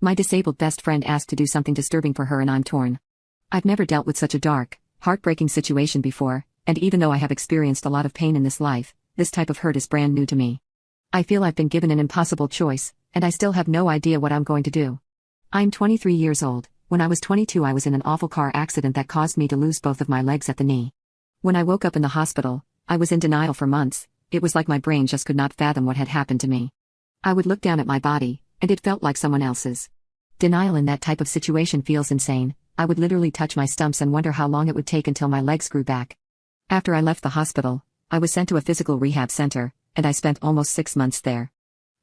My disabled best friend asked to do something disturbing for her and I'm torn. I've never dealt with such a dark, heartbreaking situation before, and even though I have experienced a lot of pain in this life, this type of hurt is brand new to me. I feel I've been given an impossible choice, and I still have no idea what I'm going to do. I'm 23 years old. When I was 22 I was in an awful car accident that caused me to lose both of my legs at the knee. When I woke up in the hospital, I was in denial for months. It was like my brain just could not fathom what had happened to me. I would look down at my body, and it felt like someone else's. Denial in that type of situation feels insane. I would literally touch my stumps and wonder how long it would take until my legs grew back. After I left the hospital, I was sent to a physical rehab center, and I spent almost 6 months there.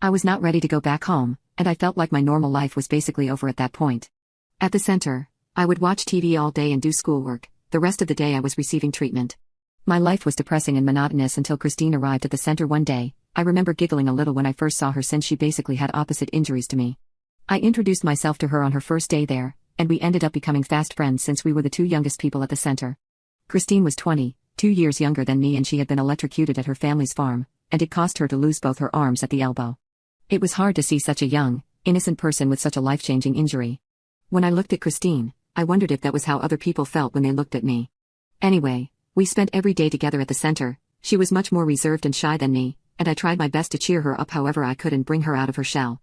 I was not ready to go back home, and I felt like my normal life was basically over at that point. At the center, I would watch TV all day and do schoolwork. The rest of the day I was receiving treatment. My life was depressing and monotonous until Christine arrived at the center one day. I remember giggling a little when I first saw her since she basically had opposite injuries to me. I introduced myself to her on her first day there, and we ended up becoming fast friends since we were the 2 youngest people at the center. Christine was 2 years younger than me and she had been electrocuted at her family's farm, and it caused her to lose both her arms at the elbow. It was hard to see such a young, innocent person with such a life-changing injury. When I looked at Christine, I wondered if that was how other people felt when they looked at me. Anyway, we spent every day together at the center. She was much more reserved and shy than me, and I tried my best to cheer her up however I could and bring her out of her shell.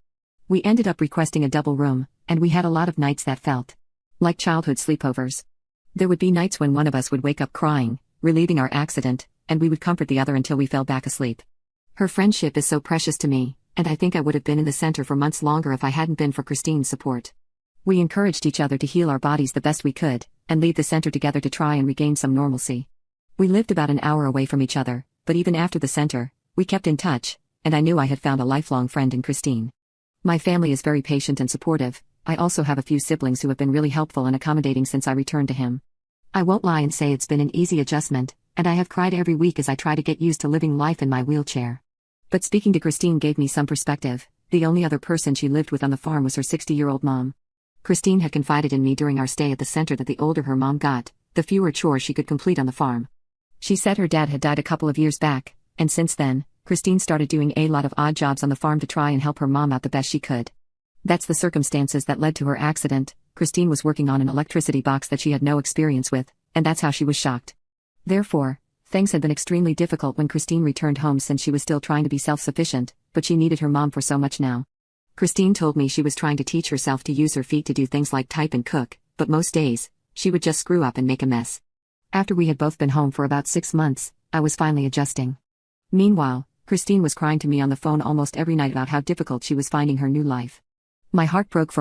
We ended up requesting a double room, and we had a lot of nights that felt like childhood sleepovers. There would be nights when one of us would wake up crying, relieving our accident, and we would comfort the other until we fell back asleep. Her friendship is so precious to me, and I think I would have been in the center for months longer if I hadn't been for Christine's support. We encouraged each other to heal our bodies the best we could, and leave the center together to try and regain some normalcy. We lived about an hour away from each other, but even after the center, we kept in touch, and I knew I had found a lifelong friend in Christine. My family is very patient and supportive. I also have a few siblings who have been really helpful and accommodating since I returned to him. I won't lie and say it's been an easy adjustment, and I have cried every week as I try to get used to living life in my wheelchair. But speaking to Christine gave me some perspective. The only other person she lived with on the farm was her 60-year-old mom. Christine had confided in me during our stay at the center that the older her mom got, the fewer chores she could complete on the farm. She said her dad had died a couple of years back, and since then, Christine started doing a lot of odd jobs on the farm to try and help her mom out the best she could. That's the circumstances that led to her accident. Christine was working on an electricity box that she had no experience with, and that's how she was shocked. Therefore, things had been extremely difficult when Christine returned home since she was still trying to be self-sufficient, but she needed her mom for so much now. Christine told me she was trying to teach herself to use her feet to do things like type and cook, but most days, she would just screw up and make a mess. After we had both been home for about 6 months, I was finally adjusting. Meanwhile, Christine was crying to me on the phone almost every night about how difficult she was finding her new life. My heart broke for